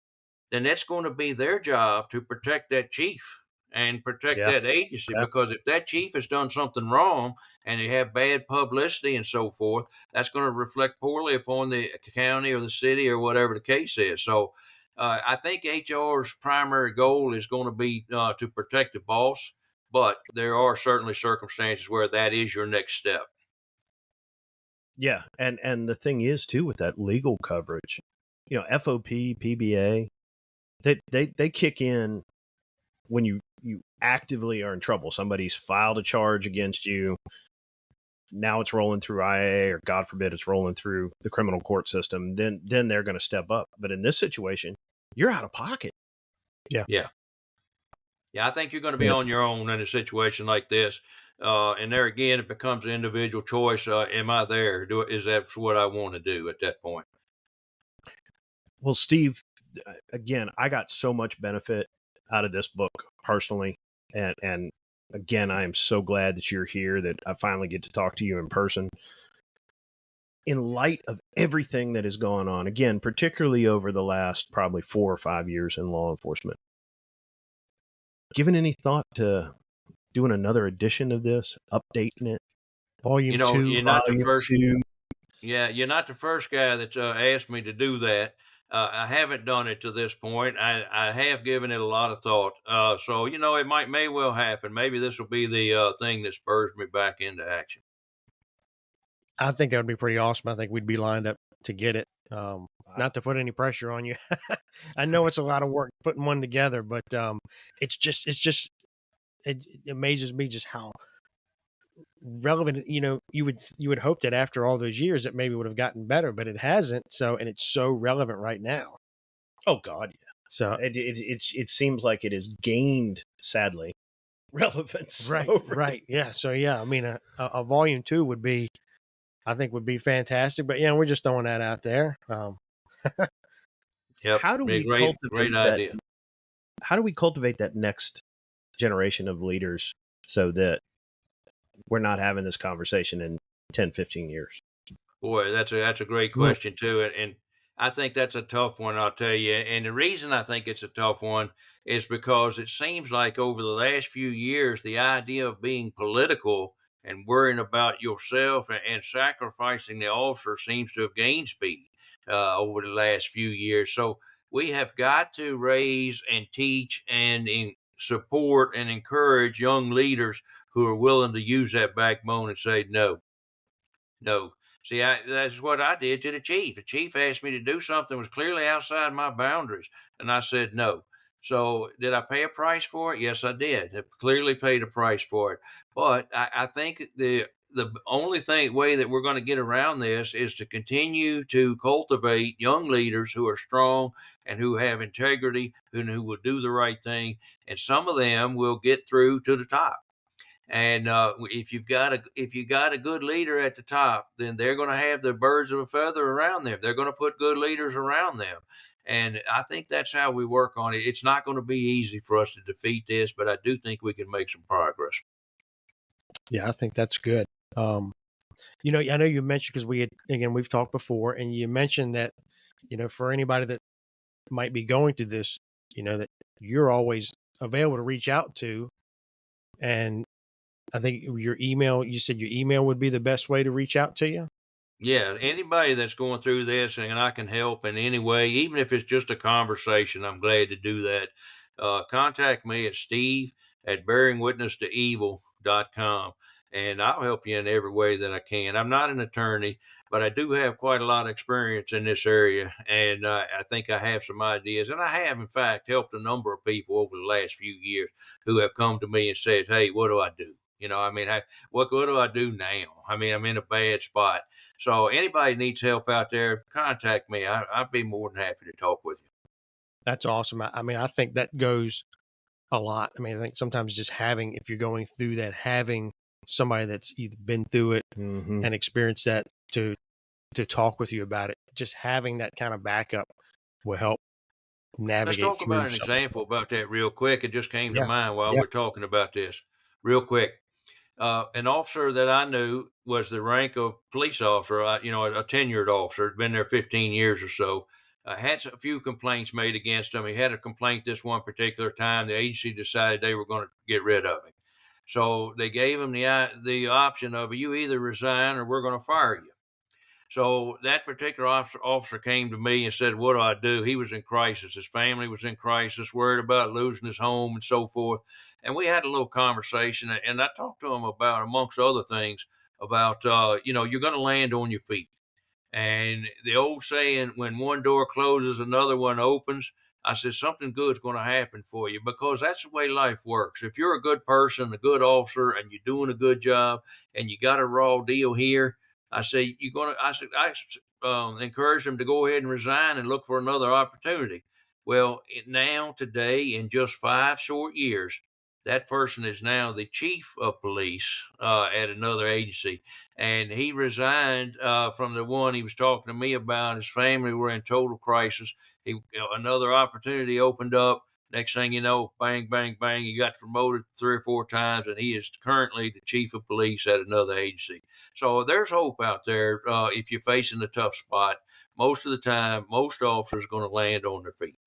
then that's going to be their job to protect that chief and protect that agency. Because if that chief has done something wrong and they have bad publicity and so forth, that's going to reflect poorly upon the county or the city or whatever the case is. So I think HR's primary goal is going to be to protect the boss, but there are certainly circumstances where that is your next step. Yeah, and the thing is too, with that legal coverage, FOP, PBA, they kick in when you actively are in trouble. Somebody's filed a charge against you. Now it's rolling through IA, or God forbid it's rolling through the criminal court system. Then they're going to step up. But in this situation, you're out of pocket. Yeah, I think you're going to be on your own in a situation like this. And there again, it becomes an individual choice. Am I there? Is that what I want to do at that point? Well, Steve, again, I got so much benefit out of this book personally. And again, I am so glad that you're here, that I finally get to talk to you in person. In light of everything that has gone on, again, particularly over the last probably 4 or 5 years in law enforcement, given any thought to doing another edition of this, updating it? Volume 2, you're not the Volume first. 2. Yeah, you're not the first guy that's asked me to do that. I haven't done it to this point. I have given it a lot of thought. So, it may well happen. Maybe this will be the thing that spurs me back into action. I think that would be pretty awesome. I think we'd be lined up to get it. Not to put any pressure on you. I know it's a lot of work putting one together, but it amazes me just how relevant, you would hope that after all those years it maybe would have gotten better, but it hasn't. So, and it's so relevant right now. Oh God, yeah. So It seems like it has gained, sadly, relevance. right. Yeah. So yeah, I mean, a volume 2 would be fantastic, but yeah, we're just throwing that out there. Yep. How do we Great cultivate that? idea. How do we cultivate that next generation of leaders so that we're not having this conversation in 10, 15 years? Boy, that's a great Well, question too, and I think that's a tough one. I'll tell you, and the reason I think it's a tough one is because it seems like over the last few years, the idea of being political and worrying about yourself and sacrificing the officer seems to have gained speed over the last few years. So we have got to raise and teach and support and encourage young leaders who are willing to use that backbone and say no. No. See, that's what I did to the chief. The chief asked me to do something that was clearly outside my boundaries, and I said no. So, did I pay a price for it? Yes, I did. I clearly paid a price for it. But I think the only way that we're going to get around this is to continue to cultivate young leaders who are strong and who have integrity and who will do the right thing. And some of them will get through to the top. And if you got a good leader at the top, then they're going to have the birds of a feather around them. They're going to put good leaders around them, and I think that's how we work on it. It's not going to be easy for us to defeat this, but I do think we can make some progress. yeah, I think that's good. I know you mentioned, because we've talked before, and you mentioned that, for anybody that might be going through this, that you're always available to reach out to. And I think you said your email would be the best way to reach out to you. Yeah, anybody that's going through this and I can help in any way, even if it's just a conversation, I'm glad to do that. Contact me at steve@bearingwitnesstoevil.com, and I'll help you in every way that I can. I'm not an attorney, but I do have quite a lot of experience in this area, and I think I have some ideas. And I have, in fact, helped a number of people over the last few years who have come to me and said, "Hey, what do I do?" I mean, what do I do now? I mean, I'm in a bad spot. So anybody needs help out there, contact me. I'd be more than happy to talk with you. That's awesome. I mean, I think that goes a lot. I mean, I think sometimes just if you're going through that, having somebody that's either been through it Mm-hmm. and experienced that to talk with you about it, just having that kind of backup will help Let's navigate talk through about an something. example about that real quick. It just came to Yeah. mind while Yeah. we're talking about this. Real quick. An officer that I knew was the rank of police officer, a tenured officer, had been there 15 years or so. Had a few complaints made against him. He had a complaint this one particular time. The agency decided they were going to get rid of him. So they gave him the option of, you either resign or we're going to fire you. So that particular officer came to me and said, what do I do? He was in crisis. His family was in crisis, worried about losing his home and so forth. And we had a little conversation, and I talked to him about, amongst other things, about, you're going to land on your feet. And the old saying, when one door closes, another one opens. I said, something good's going to happen for you, because that's the way life works. If you're a good person, a good officer, and you're doing a good job, and you got a raw deal here, I say, I encourage them to go ahead and resign and look for another opportunity. Well, now, today, in just 5 short years, that person is now the chief of police at another agency, and he resigned from the one he was talking to me about. His family were in total crisis. Another opportunity opened up. Next thing you know, bang, bang, bang, he got promoted 3 or 4 times, and he is currently the chief of police at another agency. So there's hope out there if you're facing a tough spot. Most of the time, most officers are going to land on their feet.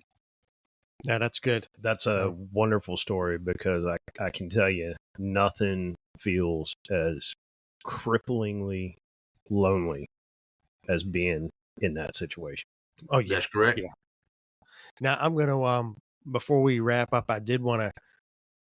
Yeah, that's good. That's a wonderful story, because I can tell you, nothing feels as cripplingly lonely as being in that situation. Oh yeah, That's correct. yeah. Now I'm gonna before we wrap up, I did want to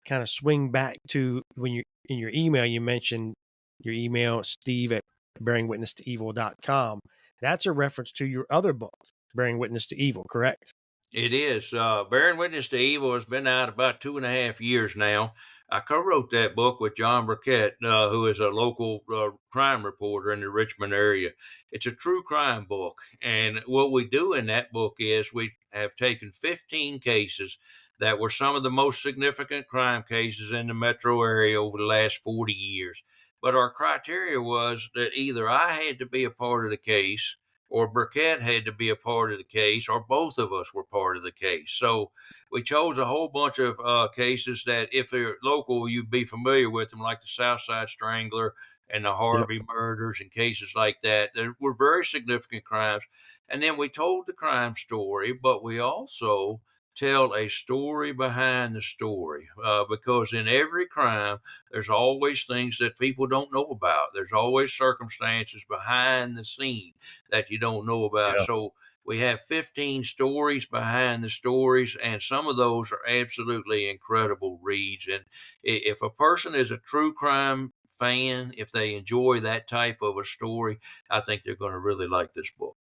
kind of swing back to when you in your email you mentioned your email Steve at bearingwitnesstoevil.com. That's a reference to your other book, Bearing Witness to Evil, correct? It is. Bearing Witness to Evil has been out about 2.5 years now. I co-wrote that book with John Burkett, who is a local crime reporter in the Richmond area. It's a true crime book. And what we do in that book is we have taken 15 cases that were some of the most significant crime cases in the metro area over the last 40 years. But our criteria was that either I had to be a part of the case or Burkett had to be a part of the case, or both of us were part of the case. So we chose a whole bunch of cases that, if they're local, you'd be familiar with them, like the Southside Strangler and the Yep. Harvey murders and cases like that. They were very significant crimes. And then we told the crime story, but we also tell a story behind the story, because in every crime, there's always things that people don't know about. There's always circumstances behind the scene that you don't know about. Yeah. So we have 15 stories behind the stories, and some of those are absolutely incredible reads. And if a person is a true crime fan, if they enjoy that type of a story, I think they're going to really like this book.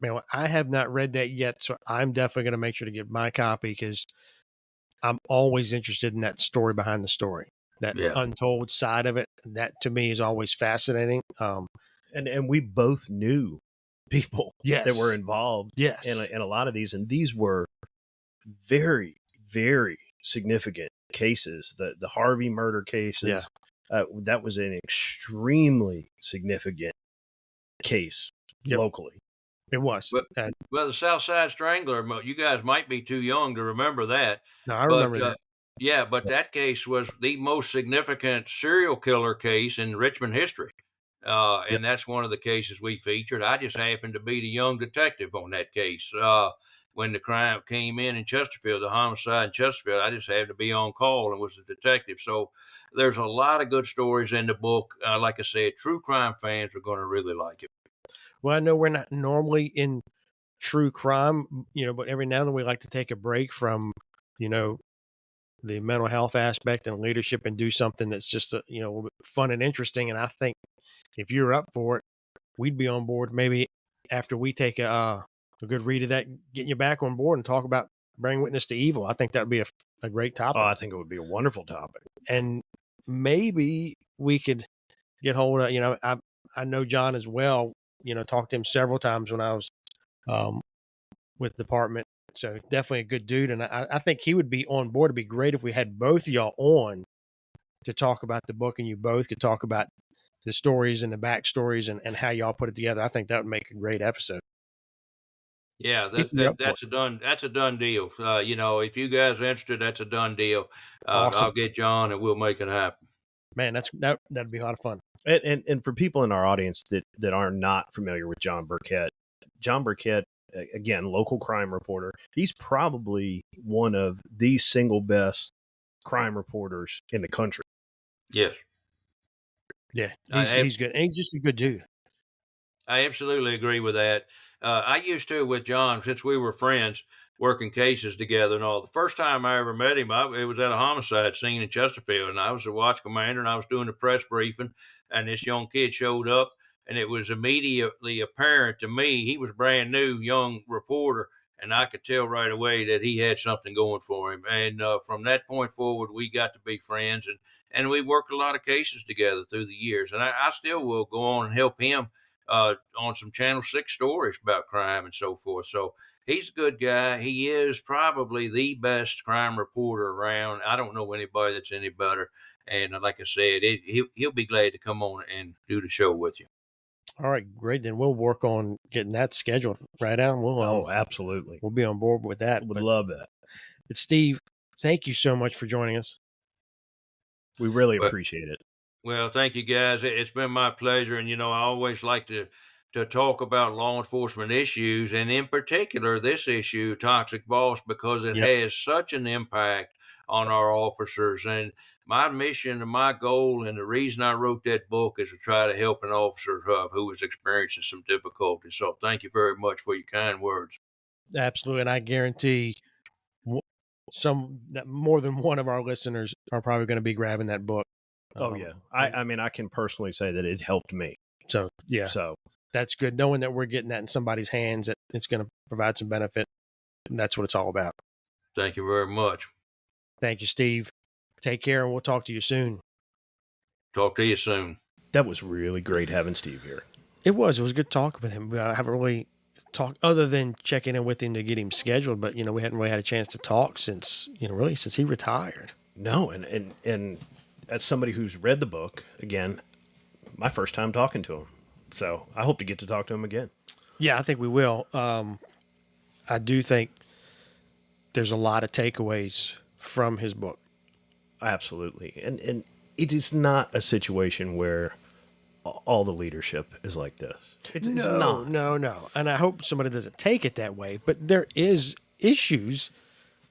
Man, I have not read that yet, so I'm definitely going to make sure to get my copy because I'm always interested in that story behind the story, that Yeah. untold side of it. That to me is always fascinating. And we both knew people that were Yes. involved Yes. in a lot of these, and these were very, very significant cases. The Harvey murder cases, that was an extremely significant case Yep. locally. It was. But well, the Southside Strangler, you guys might be too young to remember that. No, I But remember that. yeah, but that case was the most significant serial killer case in Richmond history. Yep. And that's one of the cases we featured. I just happened to be the young detective on that case. When the crime came in Chesterfield, the homicide in Chesterfield, I just happened to be on call and was a detective. So there's a lot of good stories in the book. Like I said, true crime fans are going to really like it. Well, I know we're not normally in true crime, but every now and then we like to take a break from, the mental health aspect and leadership and do something that's just, a little bit fun and interesting. And I think if you're up for it, we'd be on board maybe after we take a good read of that, getting you back on board and talk about Bearing Witness to Evil. I think that'd be a great Oh, topic. I think it would be a wonderful topic. And maybe we could get hold of, I know John as well, talked to him several times when I was with the department. So definitely a good dude. And I think he would be on board. It'd be great if we had both of y'all on to talk about the book and you both could talk about the stories and the backstories and how y'all put it together. I think that would make a great episode. Yeah, If you're up for that's a done deal. If you guys are interested, that's a done deal. Awesome. I'll get John and we'll make it happen. Man, that'd be a lot of fun. And for people in our audience that are not familiar with John Burkett, again, local crime reporter, he's probably one of the single best crime reporters in the country. Yes. Yeah, I he's good. And he's just a good dude. I absolutely agree with that. I used to with John, since we were friends, working cases together and all. The first time I ever met him, it was at a homicide scene in Chesterfield, and I was the watch commander, and I was doing the press briefing, and this young kid showed up, and it was immediately apparent to me he was brand new, young reporter, and I could tell right away that he had something going for him. And from that point forward, we got to be friends, and we worked a lot of cases together through the years, and I still will go on and help him on some Channel 6 stories about crime and so forth. So he's a good guy. He is probably the best crime reporter around. I don't know anybody that's any better. And like I said, he'll be glad to come on and do the show with you. All right, great. Then we'll work on getting that scheduled right now. Oh, absolutely. We'll be on board with that. Would love that. But Steve, thank you so much for joining us. We really But- appreciate it. Well, thank you guys. It's been my pleasure. And, I always like to to talk about law enforcement issues, and in particular this issue, toxic boss, because it Yep. has such an impact on our officers. And my mission and my goal, and the reason I wrote that book, is to try to help an officer who was experiencing some difficulty. So thank you very much for your kind words. Absolutely. And I guarantee more than one of our listeners are probably going to be grabbing that book. Oh yeah. I mean, I can personally say that it helped me. So yeah, So that's good. Knowing that we're getting that in somebody's hands, that it's going to provide some benefit. And that's what it's all about. Thank you very much. Thank you, Steve. Take care, and we'll talk to you soon. Talk to you soon. that was really great having Steve here. It was good talking with him. I haven't really talked other than checking in with him to get him scheduled, but, we hadn't really had a chance to talk since he retired. No, and as somebody who's read the book, again, my first time talking to him. So I hope to get to talk to him again. Yeah, I think we will. I do think there's a lot of takeaways from his book. Absolutely. And it is not a situation where all the leadership is like this. It's not. No. And I hope somebody doesn't take it that way, but there is issues,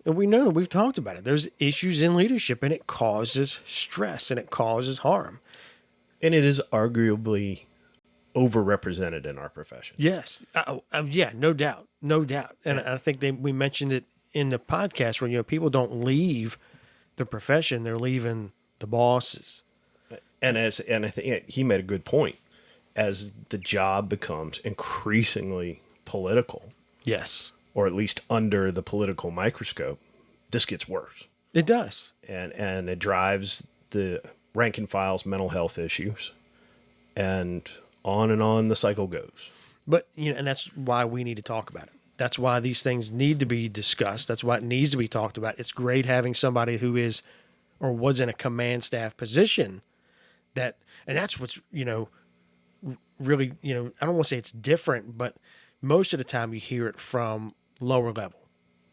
and we know that we've talked about it. There's issues in leadership, and it causes stress, and it causes harm. And it is arguably overrepresented in our profession. Yes. Yeah, no doubt. And I think we mentioned it in the podcast where, people don't leave the profession, they're leaving the bosses. And I think he made a good point. As the job becomes increasingly political, Yes. or at least under the political microscope, this gets worse. It does. And it drives the rank and file's mental health issues. And on the cycle goes. But, and that's why we need to talk about it. That's why these things need to be discussed. That's why it needs to be talked about. It's great having somebody who is or was in a command staff position and that's what's, really, I don't want to say it's different, but most of the time you hear it from lower level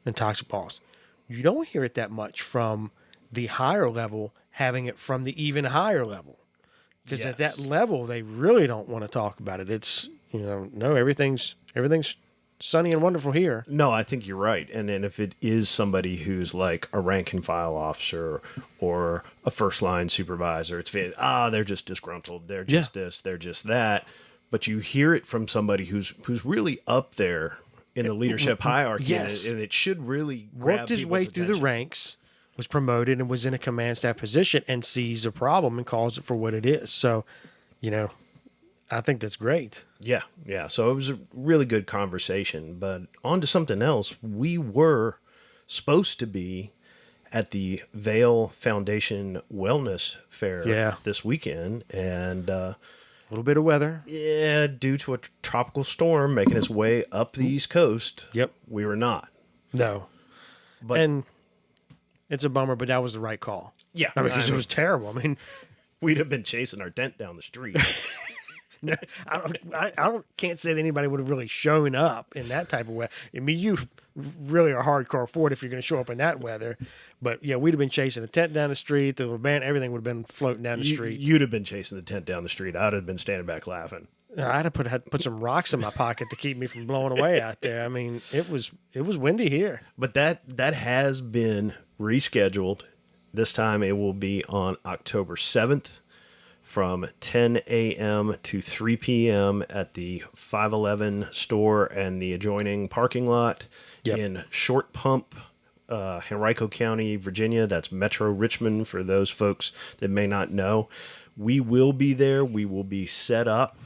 in toxic boss. You don't hear it that much from the higher level, having it from the even higher level. Because at that level, they really don't want to talk about it. It's, no, everything's sunny and wonderful here. No, I think you're right. And then if it is somebody who's like a rank and file officer or a first line supervisor, they're just disgruntled. They're just this, they're just that. But you hear it from somebody who's really up there in the leadership hierarchy. Yes. And it should really grab worked his way through the ranks, was promoted, and was in a command staff position, and sees a problem and calls it for what it is. So, I think that's great. Yeah. So it was a really good conversation. But on to something else. We were supposed to be at the Vail Foundation Wellness Fair this weekend. And a little bit of weather. Yeah, due to a tropical storm making its way up the East Coast. Yep. We were not. No. And it's a bummer, but that was the right call. Yeah. Because it was terrible. I mean, we'd have been chasing our tent down the street. Can't say that anybody would have really shown up in that type of weather. I mean, you really are hardcore for it if you're going to show up in that weather. But yeah, we'd have been chasing the tent down the street. The band, everything would have been floating down the street. You'd have been chasing the tent down the street. I'd have been standing back laughing. I'd have put some rocks in my pocket to keep me from blowing away out there. I mean, it was windy here. But that has been rescheduled. This time it will be on October 7th. From 10 a.m. to 3 p.m. at the 511 store and the adjoining parking lot in Short Pump, Henrico County, Virginia. That's Metro Richmond for those folks that may not know. We will be there. We will be set up.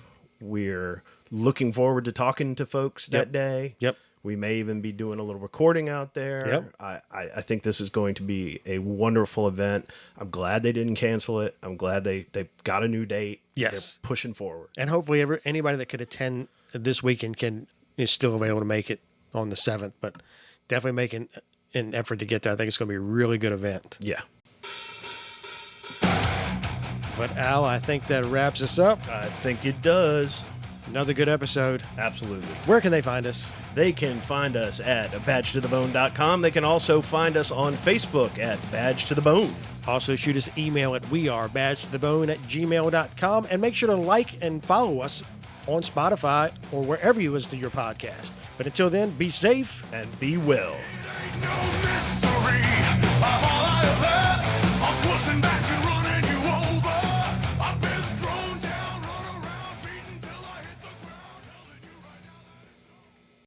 We're looking forward to talking to folks that day. Yep. We may even be doing a little recording out there. Yep. I think this is going to be a wonderful event. I'm glad they didn't cancel it. I'm glad they got a new date. Yes. They're pushing forward. And hopefully anybody that could attend this weekend is still able to make it on the 7th, but definitely making an effort to get there. I think it's going to be a really good event. Yeah. But Al, I think that wraps us up. I think it does. Another good episode. Absolutely. Where can they find us? They can find us at badgetothebone.com. They can also find us on Facebook at Badge to the Bone. Also, shoot us an email at wearebadgetothebone@gmail.com. And make sure to like and follow us on Spotify or wherever you listen to your podcast. But until then, be safe And be well. Ain't no mistake.